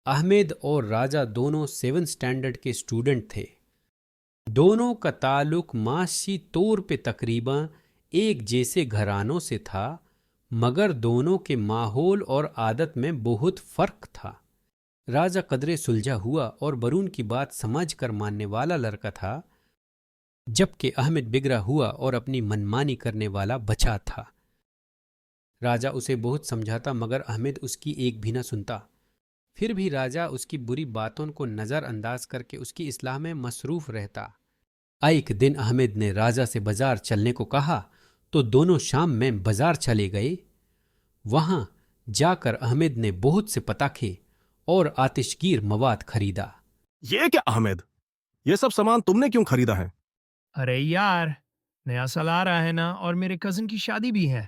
अहमद और राजा दोनों 7 स्टैंडर्ड के स्टूडेंट थे। दोनों का ताल्लुक माशी तौर पे तकरीबन एक जैसे घरानों से था, मगर दोनों के माहौल और आदत में बहुत फर्क था। राजा कदरे सुलझा हुआ और बरून की बात समझ कर मानने वाला लड़का था, जबकि अहमद बिगड़ा हुआ और अपनी मनमानी करने वाला बचा था। राजा उसे बहुत समझाता, मगर अहमद उसकी एक भी न सुनता। फिर भी राजा उसकी बुरी बातों को नज़रअंदाज करके उसकी इस्लाह में मसरूफ रहता। एक दिन अहमद ने राजा से बाजार चलने को कहा, तो दोनों शाम में बाजार चले गए। वहां जाकर अहमद ने बहुत से पटाखे और आतिशगीर मवाद खरीदा। ये क्या अहमद, ये सब सामान तुमने क्यों खरीदा है? अरे यार, नया साल आ रहा है ना, और मेरे कजिन की शादी भी है।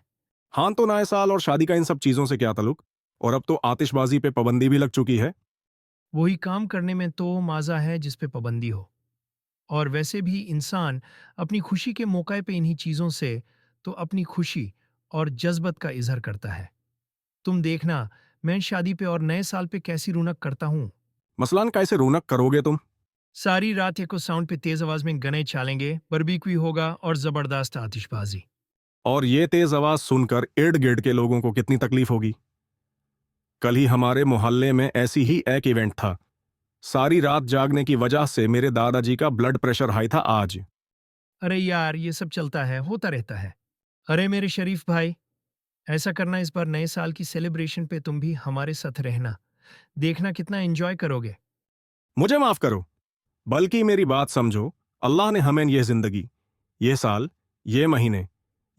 हाँ, तो नए साल और शादी का इन सब चीजों से क्या ताल्लुक? और अब तो आतिशबाजी पे पाबंदी भी लग चुकी है। वही काम करने में तो मजा है जिस पे पाबंदी हो। और वैसे भी इंसान अपनी खुशी के मौके पे इन्हीं चीजों से तो अपनी खुशी और जज्बत का इजहार करता है। तुम देखना, मैं शादी पे और नए साल पे कैसी रौनक करता हूँ। मसलन कैसे रौनक करोगे तुम? सारी रात एको साउंड पे तेज आवाज में गने चालेंगे, बरबीक्यू होगा और जबरदस्त आतिशबाजी। और ये तेज आवाज सुनकर इर्द गिर्द के लोगों को कितनी तकलीफ होगी। कल ही हमारे मोहल्ले में ऐसी ही एक इवेंट था। सारी रात जागने की वजह से मेरे दादाजी का ब्लड प्रेशर हाई था आज। अरे यार, ये सब चलता है, होता रहता है। अरे मेरे शरीफ भाई, ऐसा करना, इस बार नए साल की सेलिब्रेशन पे तुम भी हमारे साथ रहना। देखना कितना एंजॉय करोगे। मुझे माफ करो, बल्कि मेरी बात समझो। अल्लाह ने हमें यह जिंदगी, ये साल, ये महीने,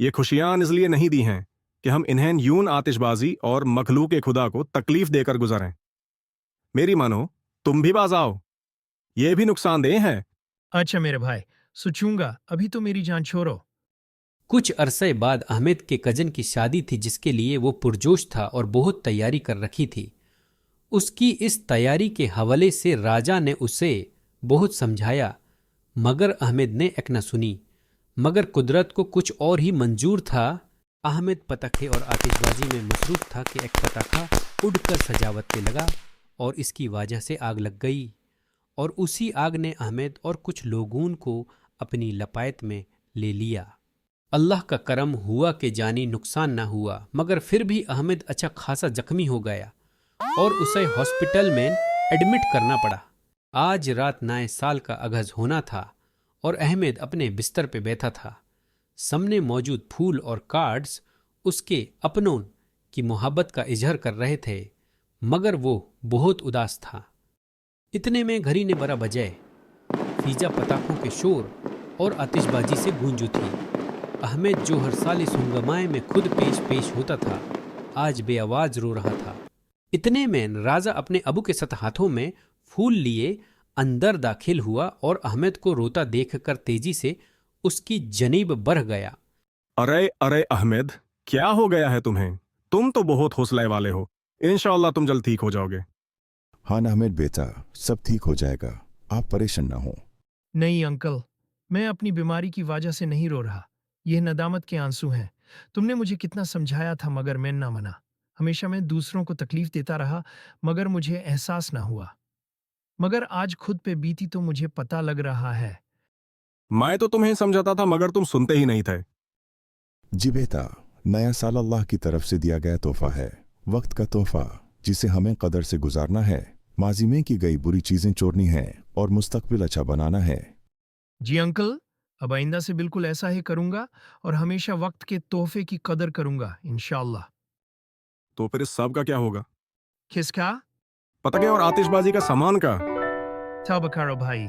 ये खुशियां इसलिए नहीं दी हैं कि हम इन्हें यूं आतिशबाजी और मखलूक खुदा को तकलीफ देकर गुजारें। मेरी मानो, तुम भी बाज आओ, ये भी नुकसानदेह है। अच्छा मेरे भाई, सोचूंगा, अभी तो मेरी जान छोड़ो। कुछ अरसे बाद अहमद के कजन की शादी थी, जिसके लिए वो पुरजोश था और बहुत तैयारी कर रखी थी। उसकी इस तैयारी के हवाले से राजा ने उसे बहुत समझाया, मगर अहमद ने एक न सुनी। मगर कुदरत को कुछ और ही मंजूर था। अहमद पटाखे और आतिशबाजी में मसरूफ था कि एक पटाखा उड़कर सजावट पे लगा और इसकी वजह से आग लग गई, और उसी आग ने अहमद और कुछ लोगों को अपनी लपेट में ले लिया। अल्लाह का करम हुआ कि जानी नुकसान ना हुआ, मगर फिर भी अहमद अच्छा खासा जख्मी हो गया और उसे हॉस्पिटल में एडमिट करना पड़ा। आज रात नए साल का आगाज होना था और अहमद अपने बिस्तर पे बैठा था। सामने मौजूद फूल और कार्ड्स उसके अपनों की मोहब्बत का इजहार कर रहे थे, मगर वो बहुत उदास था। इतने में घड़ी ने 12 बजे। फीजा पटाखों के शोर और आतिशबाजी से गूंज उठी। अहमद, जो हर साल इस हंगामे में खुद पेश होता था, आज बेआवाज रो रहा था। इतने में राजा अपने अबू के साथ हाथों में फूल लिए अंदर दाखिल हुआ और अहमद को रोता देखकर तेजी से उसकी जनीब बढ़ गया। अरे अरे अहमद, क्या हो गया है तुम्हें? तुम तो बहुत हौसले वाले हो। इंशाअल्लाह तुम जल्द ठीक हो जाओगे। हाँ अहमद बेटा, सब ठीक हो जाएगा, आप परेशान ना हो। नहीं अंकल, मैं अपनी बीमारी की वजह से नहीं रो रहा। यह नदामत के आंसू हैं। तुमने मुझे कितना समझाया था, मगर मैं ना मना। हमेशा मैं दूसरों को तकलीफ देता रहा, मगर मुझे एहसास ना हुआ। मगर आज खुद पे बीती तो मुझे पता लग रहा है। मैं तो तुम्हें समझाता था, मगर तुम सुनते ही नहीं थे। जी बेटा, नया साल अल्लाह की तरफ से दिया गया तोहफा है, वक्त का तोहफा, जिसे हमें कदर से गुजारना है। माजी में की गई बुरी चीजें छोड़नी है और मुस्तकबिल अच्छा बनाना है। जी अंकल, अब आइंदा से बिल्कुल ऐसा ही करूंगा और हमेशा वक्त के तोहफे की कदर करूंगा इंशाअल्लाह। तो फिर इस सब का क्या होगा? किसका? पटाखे और आतिशबाजी का सामान का? तौबा करो भाई,